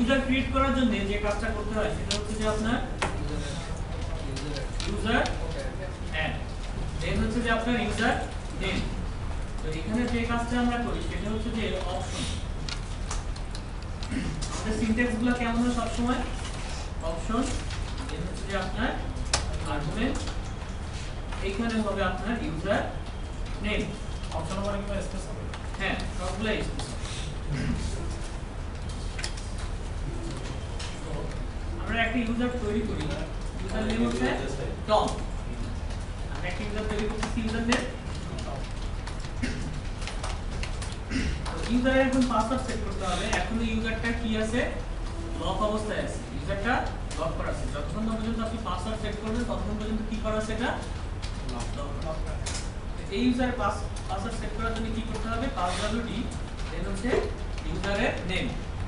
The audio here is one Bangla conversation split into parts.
ইউজার ক্রিয়েট করার জন্য যে কাজটা করতে হয় সেটা হচ্ছে যে আপনার ইউজার অ্যাড, দেন হচ্ছে যে আপনার ইউজার নেম। তো এখানে যে কাজটা আমরা করি সেটা হচ্ছে যে অপশন। আমাদের সিনট্যাক্সগুলো কেমন হয় সব সময়? অপশন, দেন হচ্ছে যে আপনার আর্গুমেন্ট, এইখানে হবে আপনার ইউজার নেম। অপশন মানে কি স্পেস হবে? হ্যাঁ, সবগুলাই স্পেস। তো আমরা একটা ইউজার তৈরি করি, ইউজার নেম হচ্ছে টম। আমরা একটা ইউজার তৈরি করতেছি, ইউজার নেম। তো ইউজারের এখন পাসওয়ার্ড সেট করতে হবে। এখন ইউজারটা কি আছে? লক অবস্থায় আছে। ইউজারটা লক করা আছে। যতক্ষণ পর্যন্ত আপনি পাসওয়ার্ড সেট করবেন ততক্ষণ পর্যন্ত কি করা আছে? এটা লক করা। এই ইউজার পাসওয়ার্ড সেট করার জন্য কি করতে হবে? পাসওয়ার্ডটি দেন হচ্ছে ইউজারের নেম।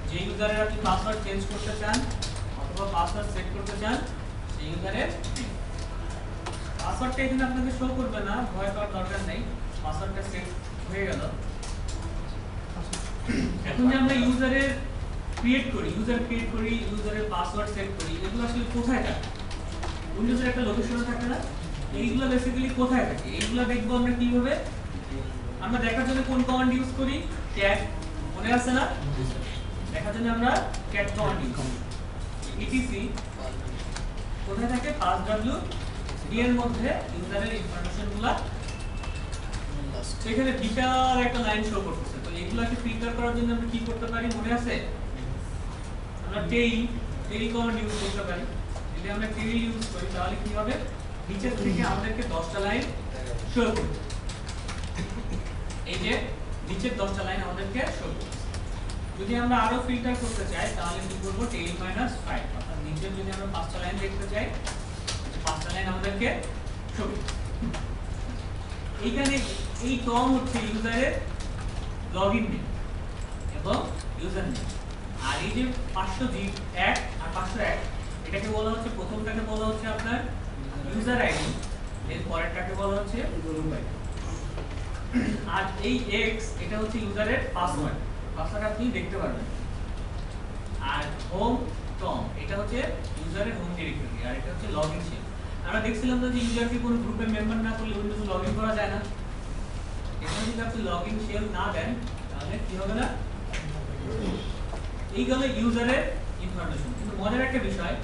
যে ইউজারের আপনি পাসওয়ার্ড চেঞ্জ করতে চান অথবা পাসওয়ার্ড সেট করতে চান সেই ইউজারের নেম। পাসওয়ার্ডটা এখানে আপনাকে শো করবে না, ভয় পাওয়ার দরকার নেই। পাসওয়ার্ডটা সেট হয়ে গেল। এখন যে আমরা ইউজারের ক্রিয়েট করি, ইউজারের পাসওয়ার্ড সেট করি, এগুলো আসলে কোথায় থাকে? উইন্ডোজের একটা লোকেশনে থাকে না? এইগুলো বেসিক্যালি কোথায় থাকে? এইগুলো দেখবো আমরা কিভাবে? আমরা দেখার জন্য কোন কমান্ড ইউজ করি? ক্যাট, মনে আছে না? দেখার জন্য আমরা ক্যাট কমান্ড ইউজ করি। ইটিসি কোথায় থাকে? পাসডব্লিউ ডি এর মধ্যে ইউজারের ইনফরমেশনগুলো সেখানে বিশাল একটা লাইন শো করতেছে। তো এগুলাকে ফিল্টার করার জন্য আমরা কি করতে পারি মনে আছে? আমরা টেইল কমান্ড ইউজ করতে পারি। যদি আমরা টেইল ইউজ করি তাহলে কি হবে? নিচের থেকে আমাদেরকে 10টা লাইন শো করবে। এই যে নিচের 10টা লাইন আমাদেরকে শো করবে। যদি আমরা আরো ফিল্টার করতে চাই তাহলে কি করব? টেইল -5, অর্থাৎ নিচের যদি আমরা 5টা লাইন দেখতে চাই 5টা লাইন আমাদেরকে শো করবে। এইখানে এই টম হচ্ছে ইউজারের লগইন নেম এবং ইউজার নেম। আর এই যে 501 আর 501 এটাকে বলা হচ্ছে, প্রথমটাকে বলা হচ্ছে আপনার ইউজার আইডি, এর পরেরটাকে বলা হচ্ছে গ্রুপ আইডি। আর এই এক্স এটা হচ্ছে ইউজারের পাসওয়ার্ড, পাসওয়ার্ড আপনি দেখতে পারবেন। আর হোম টম এটা হচ্ছে ইউজারের হোম ডিরেক্টরি, আর এটা হচ্ছে লগইন শেল। আমরা দেখছিলাম যে ইউজারকে কোনো গ্রুপে মেম্বার না করলে উইন্ডোজে লগইন করা যায় না। এখানে যদি আপনি লগইন শেল না দেন তাহলে কি হবে না? এই গেল ইউজারের ইনফরমেশন। কিন্তু মজার একটা বিষয়,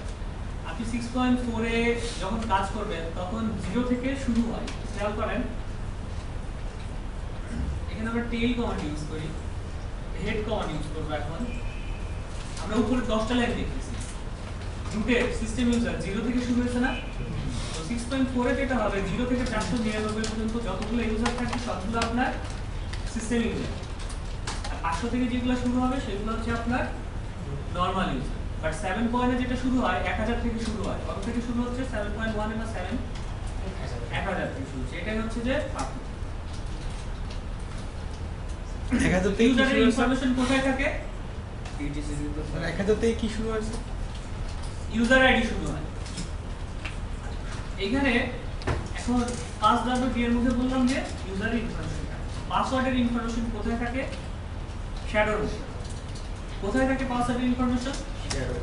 আপনি 6.4 এ যখন কাজ করবেন তখন 0 থেকে শুরু হয়। খেয়াল করেন, এখানে আমরা টেইল কমান্ড ইউজ করি, হেড কমান্ড ইউজ করব। এখন আমরা উপরে 10টা লাইন দেখতেছি। রুটের সিস্টেম ইউজার 0 থেকে শুরু হয়েছে না? তো 6.4 এ যেটা হবে 0 থেকে 499 পর্যন্ত যতগুলো ইউজার থাকবে সবগুলো আপনার সিস্টেম ইউজার। আর 500 থেকে যেগুলো শুরু হবে সেগুলো হচ্ছে আপনার নরমাল ইউজার। বাট 7 পয়েন্টে যেটা শুরু হয় 1000 থেকে শুরু হয়। কত থেকে শুরু হচ্ছে? 7.1 এ না 7 1000 থেকে শুরু হচ্ছে। এটাই হচ্ছে যে পার্থক্য। 1000 থেকে ইউজারের ইনফরমেশন কোথায় থাকে? ইটিসি 1000 থেকে কি শুরু হয়েছে? ইউজার আইডি শুরু হয়। এখানে এখন পাসওয়ার্ড এর মধ্যে বললাম যে ইউজারের ইনফরমেশন, পাসওয়ার্ডের ইনফরমেশন কোথায় থাকে? শ্যাডোর মধ্যে। কোথায় থাকে পাসওয়ার্ডের ইনফরমেশন? শ্যাডো।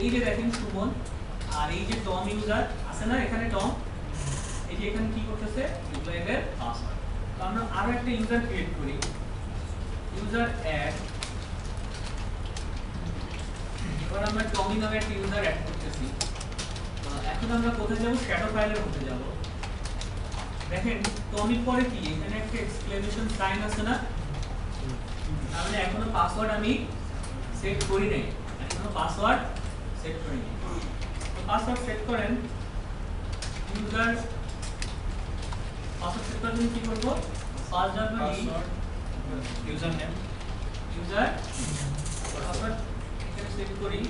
এই যে দেখেন সুমন, আর এই যে টম ইউজার আছে না, এখানে টম, এই যে এখানে কি করতেছে? ইউজারের পাসওয়ার্ড। তো আমরা আরো একটা ইউজার ক্রিয়েট করি, ইউজার অ্যাড। এবার আমরা টমি নামে একটা ইউজার অ্যাড করতেছি। এখন আমরা কোথায় যাব? শ্যাডো ফাইলের মধ্যে যাব। দেখেন টমির পরে কি এখানে একটা এক্সক্লেমেশন সাইন আছে না? তাহলে এখনো পাসওয়ার্ড আমি সেট করি নাই, এখনো পাসওয়ার্ড সেট করি নাই। তো পাসওয়ার্ড সেট করেন, ইউজার পাসওয়ার্ড সেট করার জন্য কি করব? Password user name, user password এখানে সেট করি।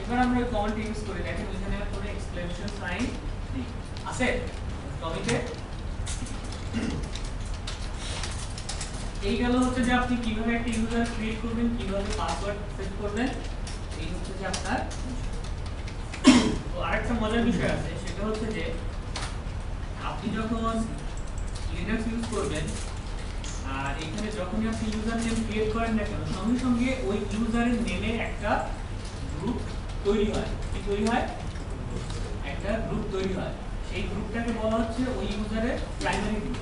এবার আমরা এই কমান্ড ইউজ করি, দেখেন এখানে কোনো এক্সক্লেমেশন সাইন নেই, আছে টমিতে। এই গেল হচ্ছে যে আপনি কিভাবে একটা ইউজার ক্রিয়েট করবেন, কিভাবে পাসওয়ার্ড সেট করবেন, এই হচ্ছে যে আপনার। তো আরেকটা মজার বিষয় আছে, সেটা হচ্ছে যে আপনি যখন লিনাক্স ইউজ করবেন আর এখানে যখনই আপনি ইউজার নেম ক্রিয়েট করেন না কেন সঙ্গে সঙ্গে ওই ইউজারের নেমে একটা গ্রুপ তৈরি হয়। কি তৈরি হয়? একটা গ্রুপ তৈরি হয়। সেই গ্রুপটাকে বলা হচ্ছে ওই ইউজারের প্রাইমারি গ্রুপ।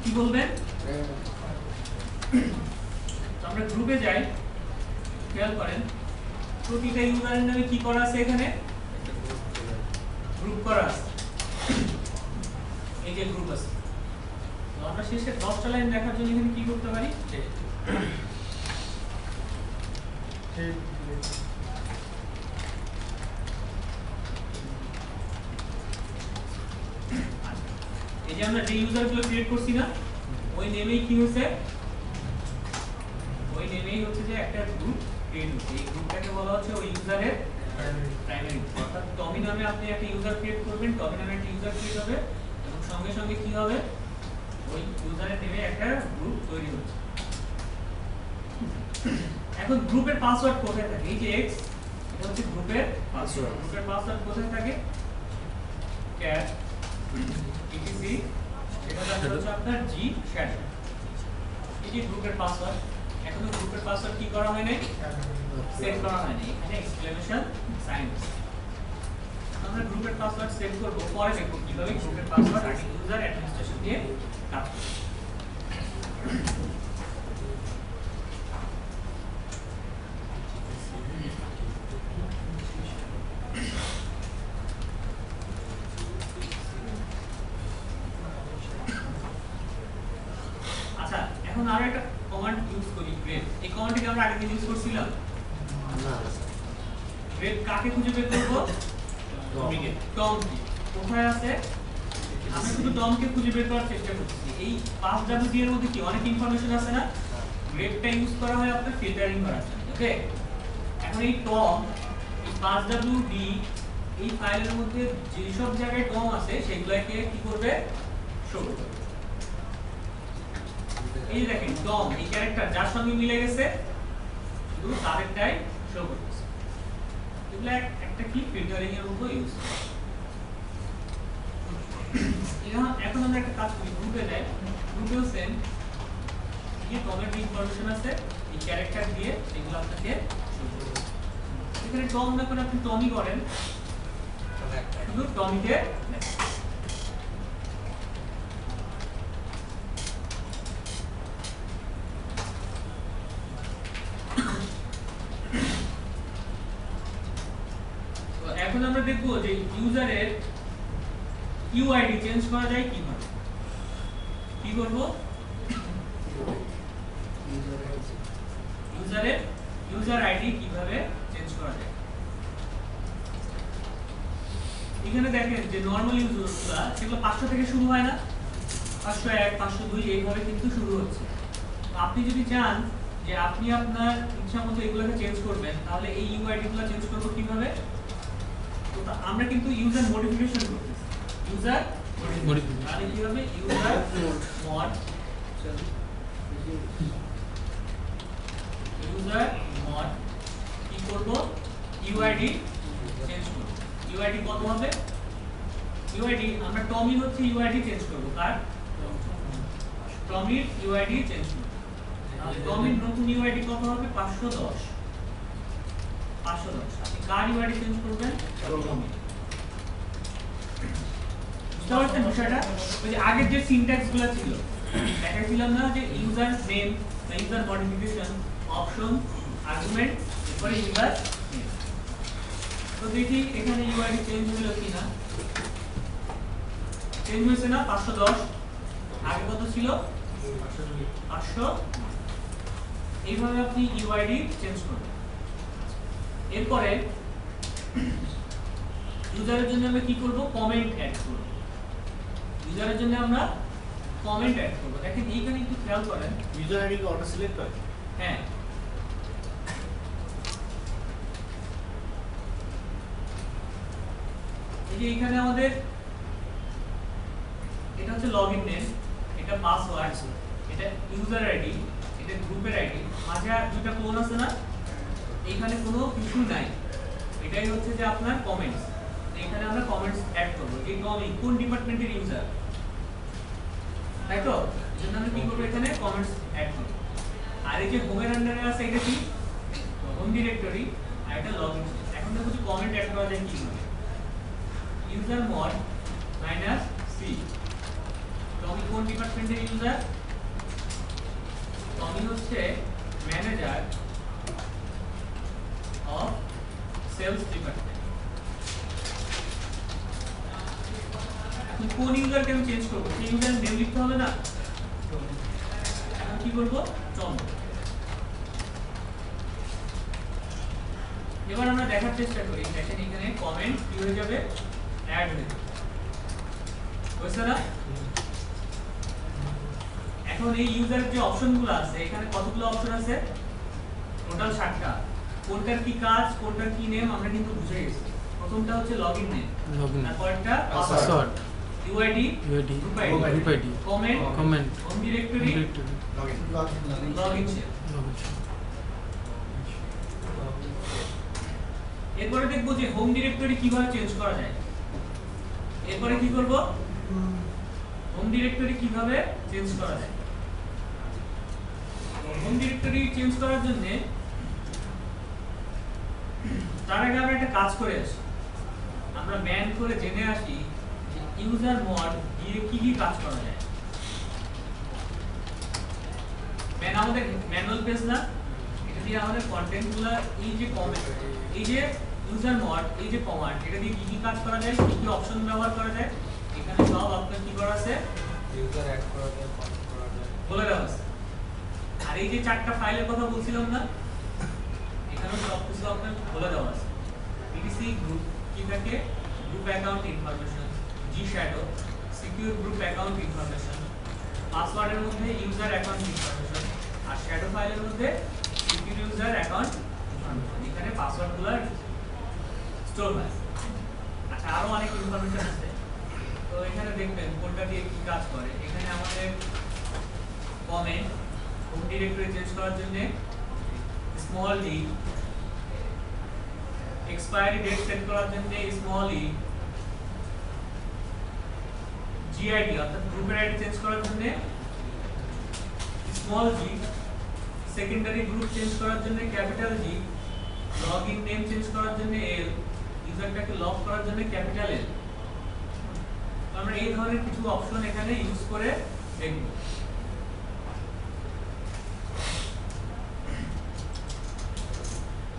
কি বলবেন? তো আমরা গ্রুপে যাই, খেয়াল করেন প্রতিটা ইউজারের নামে কি করা আছে, এখানে গ্রুপ করা আছে। এই যে গ্রুপ আছে, তো আমরা শেষে 10টা লাইন দেখার জন্য এখানে কি করতে পারি, এই যে আমরা যে ইউজারগুলো ক্রিয়েট করছি না ওই নেমেই কি হয়েছে, ওই নেমেই হচ্ছে যে একটা গ্রুপ ক্রিয়েট হচ্ছে। এই গ্রুপটাকে বলা হচ্ছে ওই ইউজারের প্রাইমারি। অর্থাৎ টমি নামে আপনি একটা ইউজার ক্রিয়েট করবেন, টমি নামে একটা ইউজার ক্রিয়েট হবে এবং সঙ্গে সঙ্গে কি হবে, ওই ইউজারের নেমে একটা গ্রুপ তৈরি হচ্ছে। এখন গ্রুপের পাসওয়ার্ড কোথায় থাকে? এই যে x, এটা হচ্ছে গ্রুপের পাসওয়ার্ড। গ্রুপের পাসওয়ার্ড কোথায় থাকে? cat etc, এটা হচ্ছে আপনার g shadow। এই যে গ্রুপের পাসওয়ার্ড, এখনো গ্রুপের পাসওয়ার্ড কি করা হয় নাই, সেট করা হয় নাই, এখানে এক্সক্লেমেশন সাইন আছে। আমরা গ্রুপের পাসওয়ার্ড সেট করব, পরে দেখব কিভাবে গ্রুপের পাসওয়ার্ড আর ইউজার অ্যাডমিনিস্ট্রেশন দিয়ে কাজ করে। আচ্ছা, এখন আরো একটা কমান্ড ইউজ করি, গ্রেড। এই কমান্ডটি আমরা আগে ইউজ করছিলাম না। গ্রেড কাকে খুঁজে বের করব? টমকে। টমকে কোথায় আছে? আমরা শুধু টমকে খুঁজে বের করার চেষ্টা করছি। এই 5WD এর মধ্যে কি অনেক ইনফরমেশন আছে না? গ্রেডটা ইউজ করা হয় আপনার ফিল্টারিং করার জন্য। ওকে, এখন এই টম, এই 5WD এই ফাইলের মধ্যে যে সব জায়গায় টম আছে সেগুলোকে কি করবে, শো করবে। এই দেখেন টম, এই ক্যারেক্টার যার সঙ্গে মিলে গেছে শুধু তাদেরটাই শো করতেছে। এগুলো একটা কি ফিল্টারিং এর মতো ইউজ। এখন আমরা একটা কাজ করি, গ্রুপে যাই, গ্রুপেও সেম এই টমের যে ইনফরমেশন আছে এই ক্যারেক্টার দিয়ে এগুলো আপনাকে শো করবে। এখানে টম না করে আপনি টমি করেন, শুধু টমিতে এখন আমরা দেখব যে ইউজারের ইউআইডি চেঞ্জ করা যায় কিভাবে। কি করব, ইউজারের ইউজার আইডি কিভাবে চেঞ্জ করা যায়। এখানে দেখেন যে নরমাল ইউজারগুলো সেগুলো 500 থেকে শুরু হয় না, 501 502 এইভাবে কিন্তু শুরু হচ্ছে। আপনি যদি চান যে আপনি আপনার ইচ্ছামতো এগুলোকে চেঞ্জ করবেন তাহলে এই ইউআইডি গুলো চেঞ্জ করব কিভাবে। তো আমরা কিন্তু ইউজার মডিফিকেশন করতেছি, ইউজার মডিফিকেশন তাহলে কি হবে, ইউজার মড কি করব, ইউআইডি চেঞ্জ করব। ইউআইডি কত হবে, ইউআইডি আমরা টমি হচ্ছে ইউআইডি চেঞ্জ করব, কার টমির ইউআইডি চেঞ্জ করব। তাহলে টমির নতুন ইউআইডি কত হবে, 510। আপনি কার ইউআইডি চেঞ্জ করবেন, টমি। বুঝতে পারছেন বিষয়টা? ওই যে আগের যে সিনট্যাক্স গুলো ছিল দেখাইছিলাম না, যে user name, user modification, option, argument, এরপরে ইউজার নেম। তো দেখি এখানে ইউআইডি চেঞ্জ হলো কিনা। চেঞ্জ হয়েছে না, 510। আগে কত ছিল, 500। এইভাবে আপনি ইউআইডি চেঞ্জ করবেন। এরপরে ইউজারের জন্য আমরা কি করব, কমেন্ট অ্যাড করব। ইউজারের জন্য আমরা কমেন্ট অ্যাড করব। দেখেন এইখানে একটু খেয়াল করেন, ইউজার আইডি কি অটো সিলেক্ট হয়? হ্যাঁ, এই যে এখানে আমাদের এটা হচ্ছে লগইন নেম, এটা পাসওয়ার্ড, এটা ইউজার আইডি, এটা গ্রুপের আইডি, মাঝে আর দুটো কোন আছে না, এখানে কোনো কিছু নাই। এটাই হচ্ছে যে আপনার কমেন্টস। এখানে আমরা কমেন্টস অ্যাড করব। এই টমি কোন ডিপার্টমেন্টের ইউজার, তাই তো? এজন্য আমরা কি করব এখানে কমেন্টস অ্যাড করব। আর এই যে হোমের আন্ডারে আছে এটা কি হোম ডিরেক্টরি আর এটা লগইন। এখন দেখো যে কমেন্ট অ্যাড করা যায় কিভাবে। ইউজার মড -c টমি কোন ডিপার্টমেন্টের ইউজার? টমি হচ্ছে ম্যানেজার অফ সেলস ডিপার্টমেন্ট। এখন কোন ইউজারকে আমি চেঞ্জ করব? সেই ইউজারের নেম লিখতে হবে না? এখন কি করব? টমি। এবার আমরা দেখার চেষ্টা করি দেখেন এখানে কমেন্ট কি হয়ে যাবে অ্যাড হয়ে যাবে বুঝছ না এখন এই ইউজারের যে অপশনগুলো আছে এখানে কতগুলো অপশন আছে টোটাল 60টা কোনটার কি কাজ কোনটার কি নেম আমরা কিন্তু বুঝে গেছি প্রথমটা হচ্ছে লগইন নেম তারপরটা password UID group ID comment home directory login এরপরে দেখবো যে হোম ডিরেক্টরি কিভাবে চেঞ্জ করা যায় এরপরে কি করব হোম ডিরেক্টরি কিভাবে চেঞ্জ করা যায় হোম ডিরেক্টরি চেঞ্জ করার জন্য তার আগে আমরা একটা কাজ করে আসি আমরা ম্যান করে জেনে আসি যে ইউজার মড দিয়ে কি কি কাজ করা যায় ম্যান আমাদের ম্যানুয়াল পেজ না এটা দিয়ে আমাদের কন্টেন্টগুলো এই যে কমেন্ট এই যে ইউজার মড এই যে কমান্ড এটা দিয়ে কি কি কাজ করা যায় কি কি অপশন ব্যবহার করা যায় এখানে সব আপনার কি করা আছে ইউজার অ্যাড করা যায় কমেন্ট করা যায় বলে দেওয়া আছে আর এই যে চারটা ফাইলের কথা বলছিলাম না এখানে সব কিছু আপনার বলে দেওয়া আছে বিটিসি গ্রুপ কি থাকে group account information G shadow secure group account information পাসওয়ার্ডের মধ্যে ইউজার অ্যাকাউন্ট ইনফরমেশন আর শ্যাডো ফাইলের মধ্যে সিকিউর ইউজার অ্যাকাউন্ট ইনফরমেশন এখানে পাসওয়ার্ডগুলো স্টোর হয় আচ্ছা আরো অনেক ইনফরমেশন আছে তো এখানে দেখবেন কোনটা দিয়ে কি কাজ করে এখানে আমাদের কমেন্ট হোম ডিরেক্টরি চেঞ্জ করার জন্য small d expiry date set করার জন্য স্মল ই জিআইডি অর্থাৎ গ্রুপের আইডি চেঞ্জ করার জন্য স্মল জি সেকেন্ডারি গ্রুপ চেঞ্জ করার জন্য ক্যাপিটাল জি লগইন নেম চেঞ্জ করার জন্য এল ইউজারটাকে লক করার জন্য ক্যাপিটাল এল আমরা এই ধরনের কিছু অপশন এখানে ইউজ করে দেখব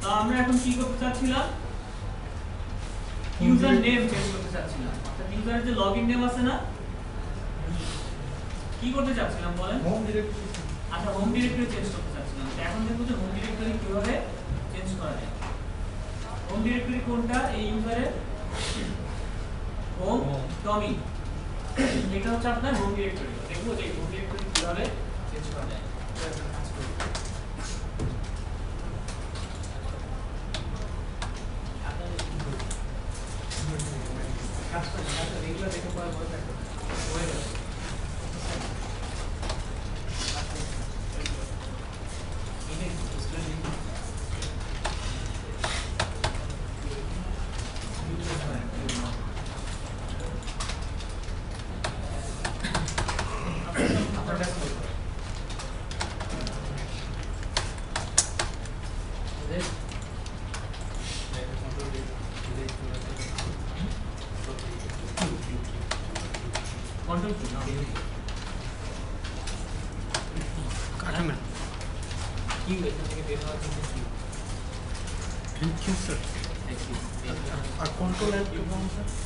তো আমরা এখন কি করতে চাচ্ছিলাম ইউজার নেম চেঞ্জ করতে চাচ্ছিলাম অর্থাৎ ইউজারের যে লগইন নেম আছে না কি করতে চাচ্ছিলাম বলেন হোম ডিরেক্টরি আচ্ছা হোম ডিরেক্টরি চেঞ্জ করতে চাচ্ছিলাম এখন দেখো যে হোম ডিরেক্টরি কিভাবে চেঞ্জ করা যায় হোম ডিরেক্টরি কোনটা এই ইউজারের হোম টমি এটা হচ্ছে আপনার হোম ডিরেক্টরি দেখবো যে হোম ডিরেক্টরি কিভাবে চেঞ্জ করা যায় এগুলো দেখে পরে বলে থাকবে হয়ে যাবে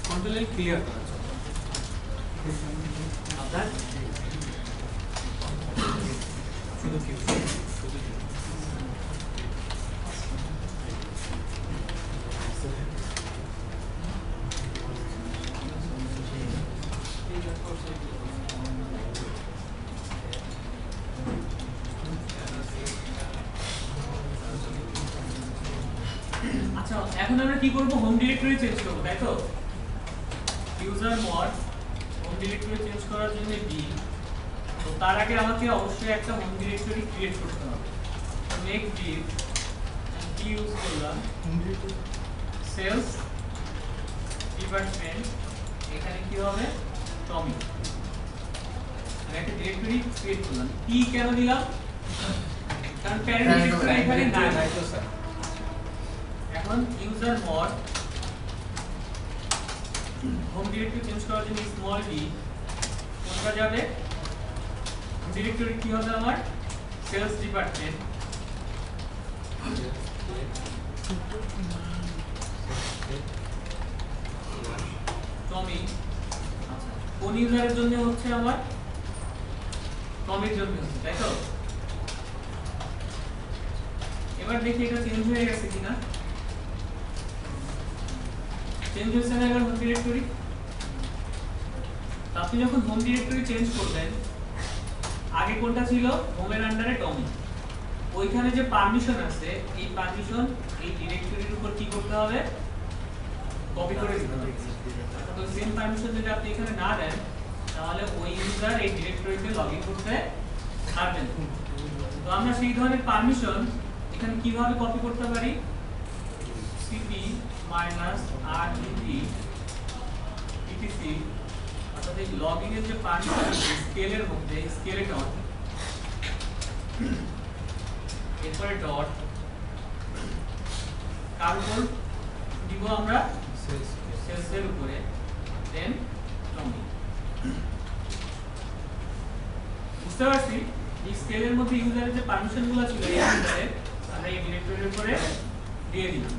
কন্ট্রোল ক্লিয়ার করা আপনার শুধু কি আচ্ছা এখন আমরা কি করব হোম ডিরেক্টরি চেঞ্জ করব তাই তো user mod home directory change করার জন্য ডি তো তার আগে আমাকে অবশ্যই একটা হোম ডিরেক্টরি ক্রিয়েট করতে হবে মেক div কি ইউজ করলাম সেলস ডিপার্টমেন্ট এখানে কি হবে টমি আমি একটা ডিরেক্টরি ক্রিয়েট করলাম। p কেন দিলাম? কারণ প্যারেন্ট ডিরেক্টরি এখানে নাই। নাই তো স্যার। এখন user mod home directory change করার জন্য স্মল d কোনটা যাবে? ডিরেক্টরি কি হবে আমার? সেলস ডিপার্টমেন্ট টমি। আচ্ছা, কোন ইউজারের জন্য হচ্ছে আমার? টমির জন্য হচ্ছে, তাই তো? এবার দেখি এটা চেঞ্জ হয়ে গেছে কিনা। চেঞ্জ হয়েছে না এবার হোম ডিরেক্টরি? আপনি যখন হোম ডিরেক্টরি চেঞ্জ করবেন, আগে কোনটা ছিল? হোমের আন্ডারে টমি। ওইখানে যে পারমিশন আছে, এই পারমিশন এই ডিরেক্টরির উপর কি করতে হবে? কপি করে দিতে হবে। তো সেম পারমিশন যদি আপনি এখানে না দেন, তাহলে ওই ইউজার এই ডিরেক্টরিতে লগইন করতে পারবেন না। তো আমরা সেই ধরনের পারমিশন এখানে কিভাবে কপি করতে পারি? cp -rdt etc, অর্থাৎ এই লগইন এর যে পারমিশন স্কেলের মধ্যে স্কেলে ডট, এরপরে ডট, কার উপর দিব আমরা? সেলসের উপরে, দেন টমি। বুঝতে পারছি? এই স্কেলের মধ্যে ইউজারের যে পারমিশনগুলো ছিল এই ইউজারে আমরা এই ডিরেক্টরির উপরে দিয়ে দিলাম।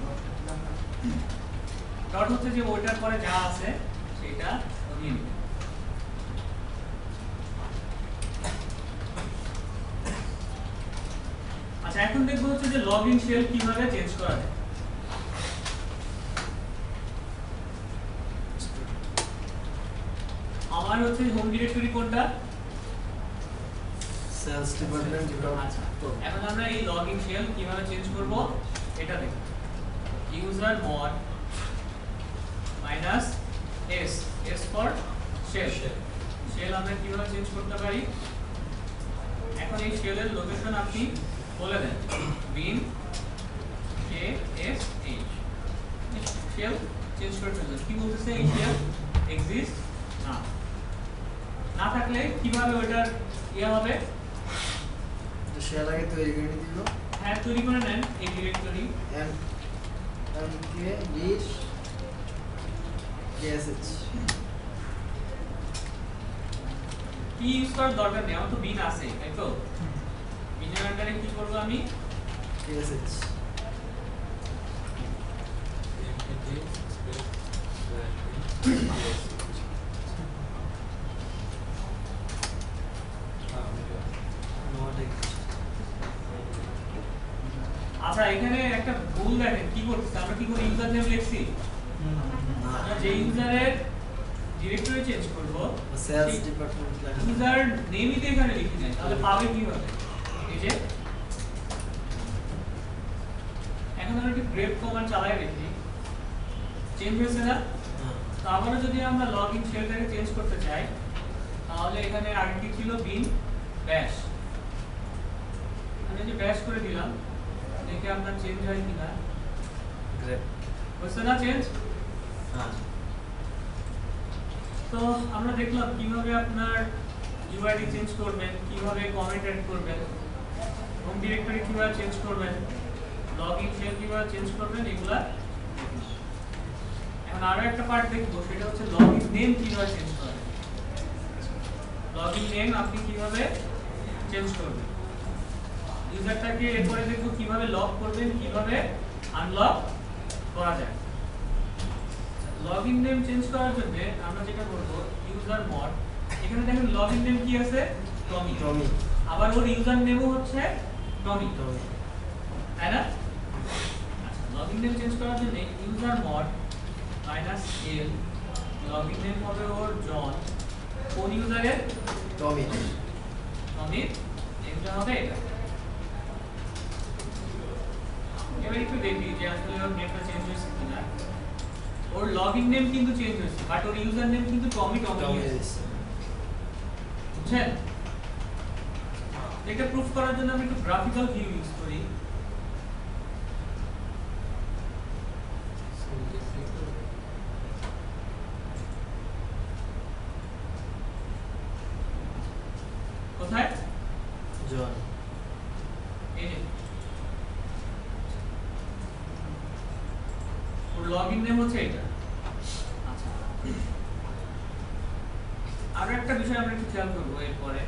ডট হচ্ছে যে ওইটার পরে যা আছে সেটা দিয়ে দিলাম। আচ্ছা, এখন দেখবো হচ্ছে যে লগইন শেল কিভাবে চেঞ্জ করা যায়। আমার হচ্ছে হোম ডিরেক্টরি কোনটা? সেলস ডিপার্টমেন্ট যেটা। আচ্ছা, এখন আমরা এই লগইন শেল কিভাবে চেঞ্জ করব এটা দেখব। User mod minus s, s for shell. Shell আমরা কিভাবে চেঞ্জ করতে পারি? এখন এই শেলের লোকেশন আপনি বলে দেন, bin ksh। শেল চেঞ্জ করে ফেললেন। কি বলতেছে? এই শেল এক্সিস্ট না। না থাকলে কিভাবে ওটার ইয়ে হবে? তো শেল আগে তৈরি করে দিল। হ্যাঁ, তৈরি করে নেন এই ডিরেক্টরি mk dish ksh। কি ইউজ করার দরকার নেই, আমার তো বিন আছে, তাই তো? বিনের আন্ডারে কি করব আমি? ksh। আচ্ছা, এখানে একটা ভুল দেখেন কি করতেছে। আমরা কি করে ইউজার নেম লিখছি? আমরা যে ইউজারের ডিরেক্টরি চেঞ্জ করব সেলস ডিপার্টমেন্ট লেখা। ইউজার নেমই তো এখানে লিখি নাই, তাহলে পাবে কিভাবে? এই যে এখন আমরা একটু গ্রেপ কমান্ড চালাই দেখি, চেঞ্জ হয়েছে না? তো আবারও যদি আমরা লগইন শেলটাকে চেঞ্জ করতে চাই, তাহলে এখানে আগে কি ছিল? বিন ব্যাশ। আমি যে ব্যাশ করে দিলাম, দেখে আপনার চেঞ্জ হয় কিনা। গ্রেট। হচ্ছে না চেঞ্জ? হ্যাঁ। তো আমরা দেখলাম কিভাবে আপনার ইউআইডি চেঞ্জ করবেন, কিভাবে কমেন্ট এড করবেন, হোম ডিরেক্টরি কিভাবে চেঞ্জ করবেন, লগইন শেল কিভাবে চেঞ্জ করবেন, এগুলা। এখন আরো একটা পার্ট দেখবো, সেটা হচ্ছে লগইন নেম কিভাবে চেঞ্জ করবেন। লগইন নেম আপনি কিভাবে চেঞ্জ করবেন, ইউজারটাকে এরপরে দেখবো কিভাবে লক করবেন, কিভাবে আনলক করা যায়। লগইন নেম চেঞ্জ করার জন্য আমরা যেটা করব, ইউজার মড, এখানে দেখেন লগইন নেম কি আছে? টমি। টমি। আবার ওর ইউজার নেমও হচ্ছে টমি, টমি। তাই না? আচ্ছা, লগইন নেম চেঞ্জ করার জন্য user mod minus l, login name হবে ওর জন। কোন ইউজারের? টমি। টমির নেমটা হবে এটা। এবার একটু দেখি যে আসলে ওর নেমটা চেঞ্জ হয়েছে কিনা। ওর লগইন নেম কিন্তু চেঞ্জ হয়েছে, বাট ওর ইউজার নেম কিন্তু টমি আছে। বুঝছেন? এটা প্রুফ করার জন্য আমি একটু গ্রাফিক্যাল ভিউ ইউজ করি। লগইন নেম হচ্ছে এটা। আচ্ছা, আরো একটা বিষয় আমরা একটু খেয়াল করবো এরপরে।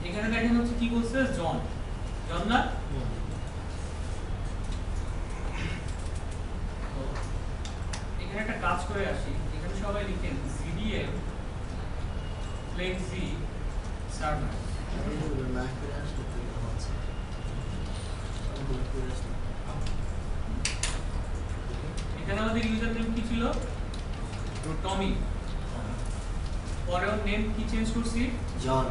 এখানে দেখেন হচ্ছে কি বলছে, জন জন না? তো এখানে একটা কাজ করে আসি, এখানে সবাই লিখেন ZDM flexi server। এইগুলো না করে আসলে তো এটা হচ্ছে ওগুলো করে আসলে এখানে আমাদের ইউজার নেম কি ছিল? টমি। পরে ওর নেম কি চেঞ্জ করছি? জন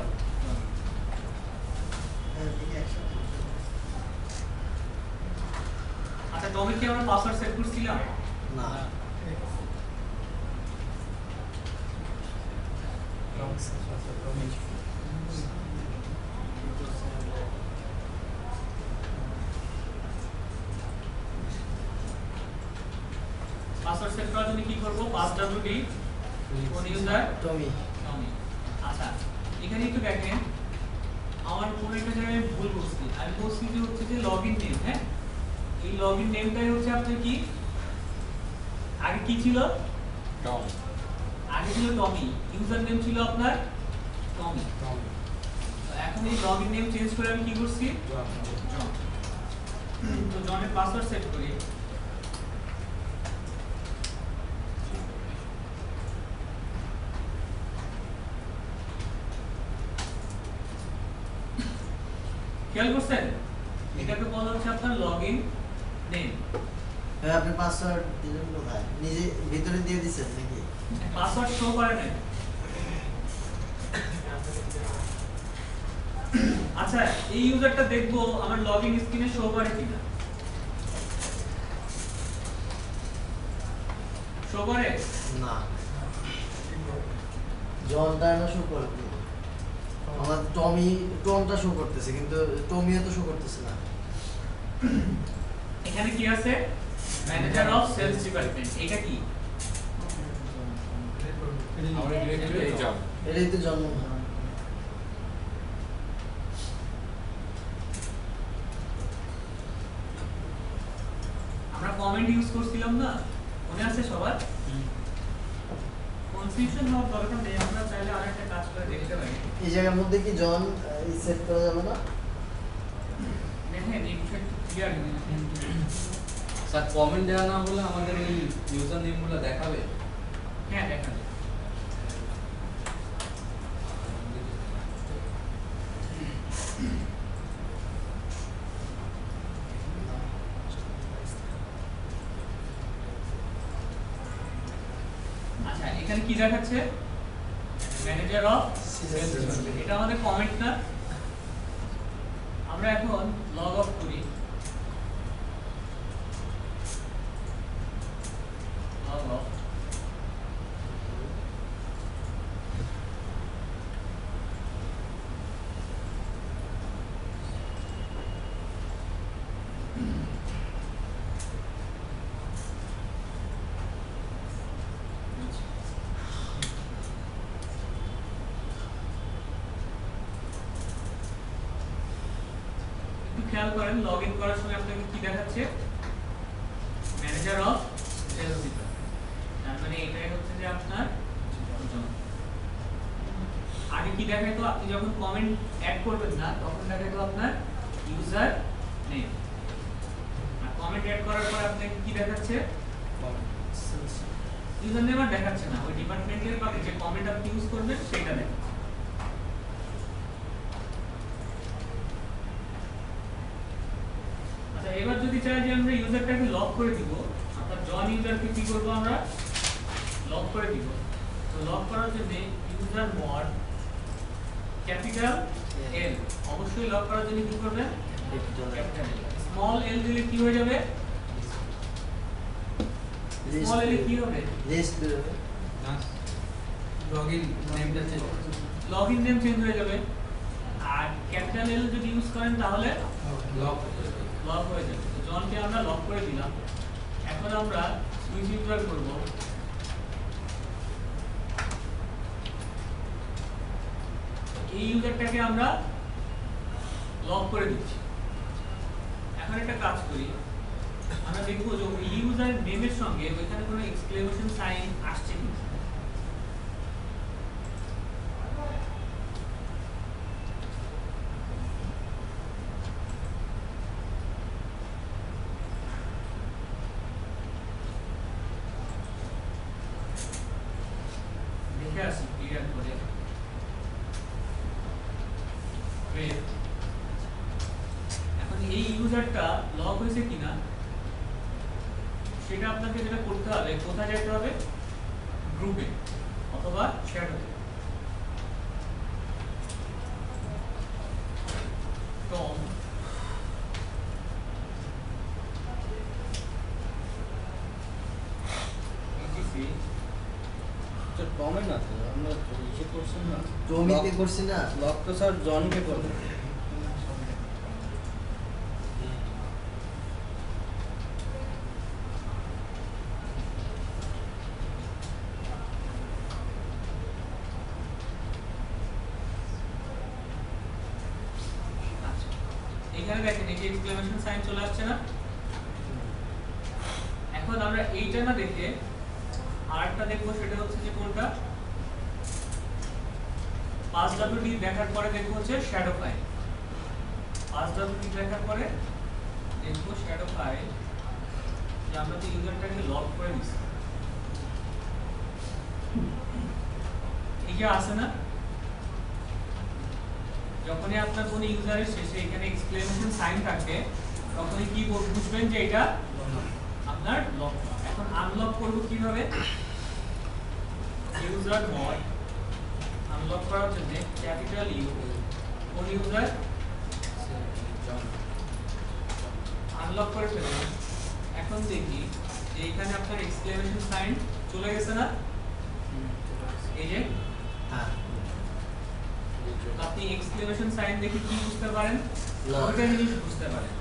আচ্ছা, টমির কি আমরা পাসওয়ার্ড সেট করছিলাম? না পাসওয়ার্ড সেট করার জন্য কি করব? passwd কোন ইউজার টমি টমি। আচ্ছা, এখানে একটু দেখেন আমার কোন একটা জায়গায় ভুল করছি। আমি বলছি যে হচ্ছে যে লগইন নেম। হ্যাঁ, এই লগইন নেমটাই হচ্ছে আপনার কি, আগে কি ছিল? টম আগে ছিল টমি, ইউজার নেম ছিল আপনার টমি। টম তো এখন এই লগইন নেম চেঞ্জ করে আমি কি করছি? জন। তো জনের পাসওয়ার্ড সেট করি। খেয়াল করছেন, এটাকে বলা হচ্ছে আপনার লগইন নেম। হ্যাঁ আপনি পাসওয়ার্ড দিলেন কোথায়? নিজে ভিতরে দিয়ে দিছেন নাকি? পাসওয়ার্ড শো করে না। আচ্ছা, এই ইউজারটা দেখবো আমার লগইন স্ক্রিনে শো করে কিনা। শো করে? না জনটা না শো করে আমার টমটা শো করতেছে কিন্তু টমিও তো শো করতেছে না। এখানে কি আছে? Manager of sales department. এটা কি? আমরা ডিরেক্টলি এই জব এটাই তো জন্ম। আমরা কমেন্ট ইউজ করছিলাম না, মনে আছে সবার? কনফিউশন হওয়ার দরকার নেই, আমরা চাইলে আরেকটা কাজ করে দেখতে পারি। এই জায়গার মধ্যে কি জন সেট করা যাবে না? দেখেন এই বিষয়টা ক্লিয়ার স্যার কমেন্ট দেওয়া না হলে আমাদের এই ইউজার নেমগুলো দেখাবে। হ্যাঁ দেখা যায়। আচ্ছা, এখানে কি দেখাচ্ছে? Manager of sales. এটা আমাদের কমেন্ট না। আমরা এখন লগ অফ করি। Log off. একটু খেয়াল করেন, লগ ইন করার সময় আপনাকে কি দেখাচ্ছে? Manager of sales department. তার মানে এটাই হচ্ছে যে আপনার জন। আগে কি দেখাইতো? আপনি যখন কমেন্ট অ্যাড করবেন না তখন দেখাইতো আপনার ইউজার নেম। আর কমেন্ট অ্যাড করার পর আপনাকে কি দেখাচ্ছে? ইউজার নেম আর দেখাচ্ছে না, ওই ডিপার্টমেন্টের বা যে কমেন্ট আপনি ইউজ করবেন সেটা দেখাচ্ছে। আচ্ছা, এবার যদি চাই যে আমরা ইউজারটাকে লক করে দিব, অর্থাৎ জন ইউজারকে কি করব? আমরা লক করে দিব। তো লক করার জন্য ইউজার মড ক্যাপিটাল এল, অবশ্যই লক করার জন্য কি করবেন? ক্যাপিটাল এল। স্মল এল দিলে কি হয়ে যাবে? স্মল এল কি হবে? লিস্ট বেরোবে না লগইন নেমটা চেঞ্জ লগইন নেম চেঞ্জ হয়ে যাবে। আর ক্যাপিটাল এল যদি ইউজ করেন তাহলে লক লক হয়ে যাবে। তো জনকে আমরা লক করে দিলাম। এখন আমরা সুইচ ইউজার করব। এই ইউজারটাকে আমরা লক করে দিচ্ছি। এখন একটা কাজ করি, আমরা দেখবো যে ওই ইউজার নেমের সঙ্গে ওইখানে কোনো এক্সক্লেমেশন সাইন আসছে কি দেখে আসি ক্লিয়ার করে এখন এই ইউজারটা লগ হয়েছে কিনা সেটা আপনাকে যেটা করতে হবে, কোথায় যেতে হবে, গ্রুপে অথবা শ্যাডোতে। টম তো টমে না তো আমরা ইসে করছেন না, টমিতে করছি না। লক তো স্যার জনকে করবে। আচ্ছা, এখানে দেখেন এই যে এক্সক্লেমেশন সাইন চলে আসছে না। এখন আমরা এইটা না দেখে আরেকটা দেখবো, সেটা হচ্ছে যে কোনটা, পাস ডব্লিউডি দেখার পরে দেখবো হচ্ছে শ্যাডো ফাইল। পাস ডব্লিউডি দেখার পরে দেখবো শ্যাডো ফাইল, যে আমরা তো ইউজারটাকে লক করে দিচ্ছি। এই যে আছে না, যখনই আপনার কোনো ইউজারের শেষে এখানে এক্সক্লেমেশন সাইন থাকে তখনই কি বুঝবেন যে এটা আপনার লক। এখন আনলক করব কিভাবে, ইউজার মড আনলক করার জন্য ক্যাপিটাল ইউ, কোন ইউজার আনলক করে ফেললাম। এখন দেখি যে এখানে আপনার এক্সক্লেমেশন সাইন চলে গেছে না, এই যে হ্যাঁ আপনি এক্সক্লেমেশন সাইন দেখে কি বুঝতে পারেন, Log. ওইটা জিনিস বুঝতে পারেন।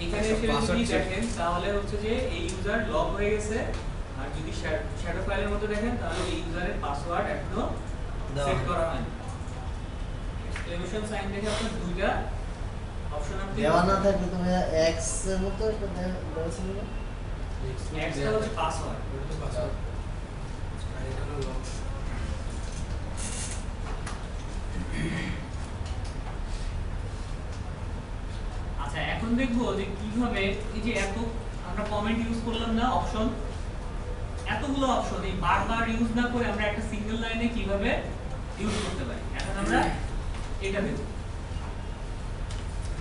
এখানে এসে যদি দেখেন তাহলে হচ্ছে যে এই ইউজার লগ হয়ে গেছে, আর যদি শ্যাডো ফাইলের মধ্যে দেখেন তাহলে এই ইউজারের পাসওয়ার্ড এখনো সেট করা হয়নি। এক্সক্লেমেশন সাইন দেখে আপনার দুইটা অপশন আপনি দেওয়া না থাকলে তুমি এক্স এর মতো একটা দেওয়া ছিল না? একটা হচ্ছে পাসওয়ার্ড, আচ্ছা এখন দেখবো যে কিভাবে এই যে এত আমরা কমেন্ট ইউজ করলাম না, অপশন, এতগুলো অপশন এই বারবার ইউজ না করে আমরা একটা সিঙ্গেল লাইনে কিভাবে ইউজ করতে পারি। এখন আমরা এটা দেখব,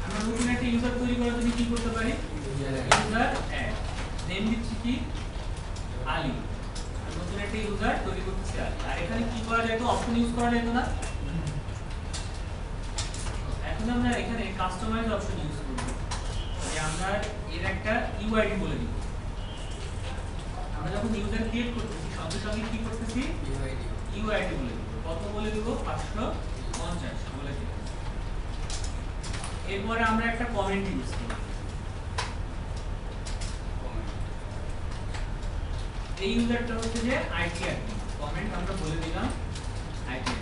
আমরা নতুন একটা ইউজার তৈরি করার জন্য কি করতে পারি, ইউজার অ্যাড নেম দিচ্ছি কি আলী, নতুন একটা ইউজার তৈরি করতেছি আলী। আর এখানে কি করা যায়, তো অপশন ইউজ করা যেত না। এখন আমরা এখানে কাস্টমাইজ অপশন ইউজ করব, যে আমরা এর একটা ইউআইডি বলে দিব। আমরা যখন ইউজার ক্রিয়েট করতেছি সঙ্গে সঙ্গে কি করতেছি, ইউআইডি বলে দিব। কত বলে দিব, 550 বলে দিব। এরপরে আমরা একটা কমেন্ট ইউজ করব, এই ইউজারটা হচ্ছে যে আইটি অ্যাডমিন, কমেন্ট আমরা বলে দিলাম আইটি।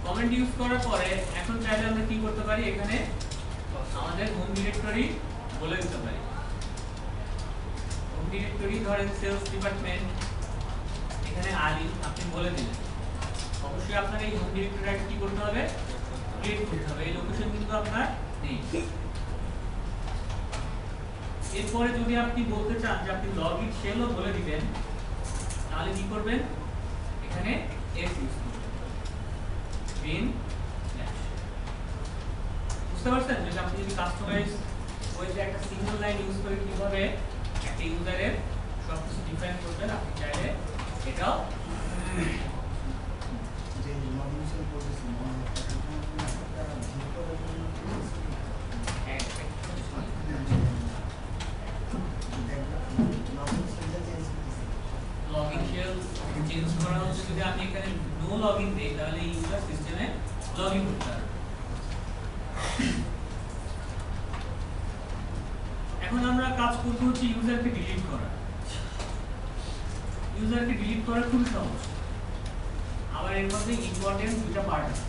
কমেন্ট ইউজ করার পরে এখন চাইলে আমরা কি করতে পারি, এখানে আমাদের হোম ডিরেক্টরি বলে দিতে পারি। হোম ডিরেক্টরি ধরেন সেলস ডিপার্টমেন্ট, এখানে আলী আপনি বলে দিলেন। অবশ্যই আপনার এই হোম ডিরেক্টরিটা কি করতে হবে, ক্রিয়েট করতে হবে। এই লোকেশন কিন্তু আপনার নেই। এরপরে যদি আপনি বলতে চান যে আপনি লগইন শেলও বলে দিবেন, তাহলে কি করবেন, এখানে এস ইউজ করবেন, bin slash। বুঝতে পারছেন যে আপনি যদি কাস্টমাইজ ওই যে একটা সিঙ্গেল লাইন ইউজ করে কিভাবে একটা ইউজারের সবকিছু ডিফাইন করবেন, আপনি চাইলে এটাও যে নমিনেশন করতেছি লগইন শেল চেঞ্জ করা হচ্ছে। যদি আমি এখানে নো লগইন দেই তাহলে ইউজার সিস্টেমে লগইন করতে পারবে। এখন আমরা কাজ করব হচ্ছে ইউজারকে ডিলিট করা। ইউজারকে ডিলিট করা খুব সহজ, আবার এর মধ্যে ইম্পর্টেন্ট দুটো পার্ট আছে।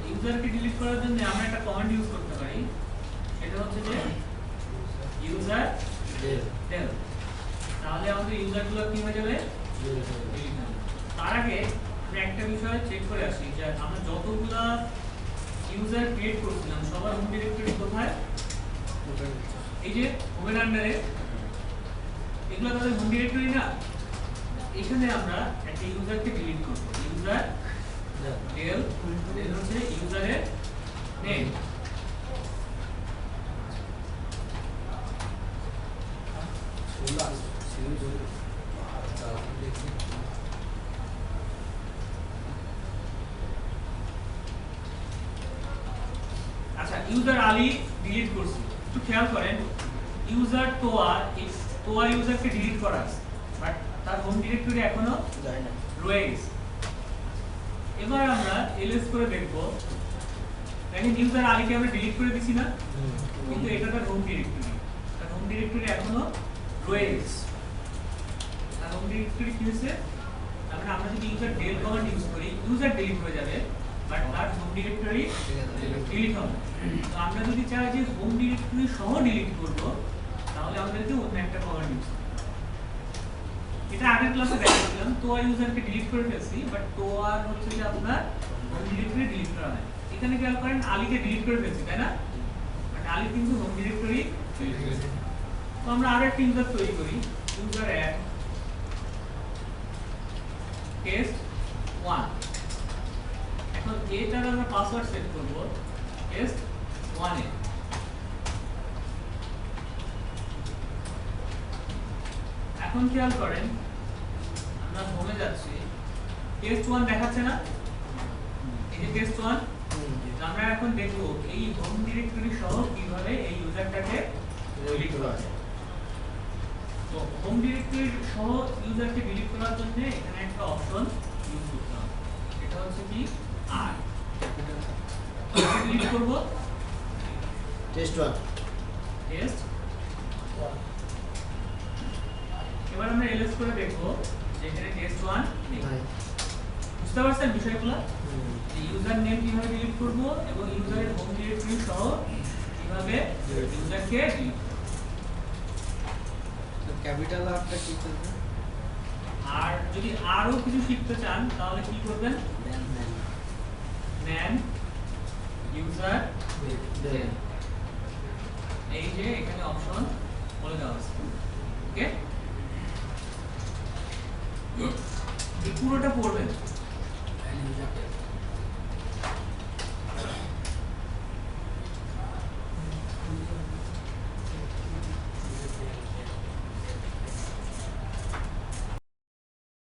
ইউজারকে ডিলিট করার জন্য আমরা একটা কমান্ড ইউজ করতে পারি, এটা হচ্ছে যে ইউজার ডেল ডেল। তাহলে আমাদের ইউজারগুলো কি হয়ে যাবে? delete হয়ে যাবে। তার আগে আমরা একটা বিষয় চেক করে আসি যে আমরা যতগুলা ইউজার ক্রিয়েট করছিলাম সবার হোম ডিরেক্টরি কোথায়? এই যে হোমের আন্ডারে এগুলো তাদের হোম ডিরেক্টরি না। এখানে আমরা একটা ইউজারকে ডিলিট করব। ইউজার ডেল ডেল হচ্ছে ইউজারের নেম। আচ্ছা ইউজার আলী ডিলিট করছি, একটু খেয়াল করেন ইউজার তোয়া, এই তোয়া ইউজারকে ডিলিট করা আছে বাট তার হোম ডিরেক্টরি এখনো যায় না। রয়ে গেছে। এবার আমরা এলএস করে দেখব, দেখেন ইউজার আলীকে আমরা ডিলিট করে দিছি না, কিন্তু এটা তার হোম ডিরেক্টরি, তার হোম ডিরেক্টরি এখনো রয়ে গেছে। তার হোম ডিরেক্টরি কি হয়েছে? তার মানে আমরা যদি ইউজার ডেল কমান্ড ইউজ করি ইউজার ডিলিট হয়ে যাবে বাট তার হোম ডিরেক্টরি ডিলিট হবে। তো আমরা যদি চাই যে হোম ডিরেক্টরি সহ ডিলিট করব তাহলে আমাদেরকে অন্য একটা কমান্ড ইউজ করতে হবে। এটা আগের ক্লাসে দেখাচ্ছিলাম, তোয়া ইউজারকে ডিলিট করে ফেলছি বাট তোয়া হচ্ছে যে আপনার হোম ডিরেক্টরি ডিলিট করা হয়। এখানে খেয়াল করেন আলীকে ডিলিট করে ফেলছি তাই না, বাট আলী কিন্তু হোম ডিরেক্টরি ডিলিট করেছে। তো আমরা আরো একটা ইউজার তৈরি করি, ইউজার অ্যাড টেস্ট 1। এখন এটার আমরা পাসওয়ার্ড সেট করব টেস্ট 1 এ। এখন খেয়াল করেন আমরা হোমে যাচ্ছি, টেস্ট 1 দেখাচ্ছে না, এই যে টেস্ট 1। আমরা এখন দেখব এই হোম ডিরেক্টরি সহ কিভাবে এই ইউজারটাকে ডিলিট করা যায়। তো হোম ডিরেক্টরি সহ ইউজারকে ডিলিট করার জন্য এখানে একটা অপশন ইউজ করতে হবে, এটা হচ্ছে কি আর ডিলিট করব টেস্ট 1 টেস্ট। এবার আমরা এলএস করে দেখব যে এখানে টেস্ট 1 নেই। নাই। বুঝতে পারছেন বিষয়গুলো? যে ইউজার নেম কিভাবে ডিলিট করব এবং ইউজারের হোম ডিরেক্টরি সহ কিভাবে ইউজারকে ডিলিট করব। ক্যাপিটাল আরটা কি করবে? আর যদি আরো কিছু শিখতে চান তাহলে কি করবেন? ম্যান ইউজার ডেল এই যে এখানে অপশন বলে দেওয়া আছে।